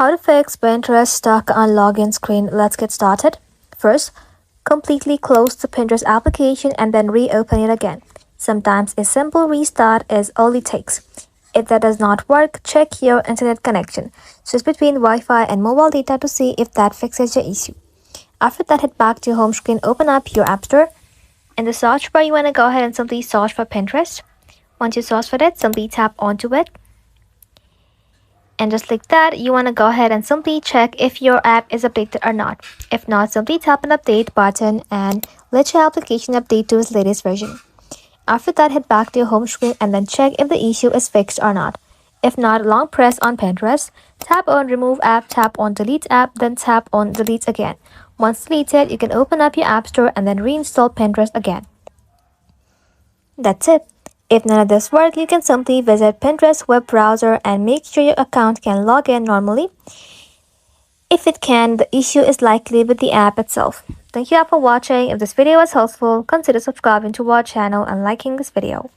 How to fix Pinterest stuck on login screen. Let's get started. First, completely close the Pinterest application and then reopen it again. Sometimes a simple restart is all it takes. If that does not work, check your internet connection. Switch between Wi-Fi and mobile data to see if that fixes your issue. After that, head back to your home screen, open up your App Store. In the search bar, you want to go ahead and simply search for Pinterest. Once you search for it, simply tap onto it. And just like that, you want to go ahead and simply check if your app is updated or not. If not, simply tap an update button and let your application update to its latest version. After that, head back to your home screen and then check if the issue is fixed or not. If not, long press on Pinterest, tap on remove app, tap on delete app, then tap on delete again. Once deleted, you can open up your app store and then reinstall Pinterest again. That's it. If none of this works, you can simply visit Pinterest web browser and make sure your account can log in normally. If it can, the issue is likely with the app itself. Thank you all for watching. If this video was helpful, consider subscribing to our channel and liking this video.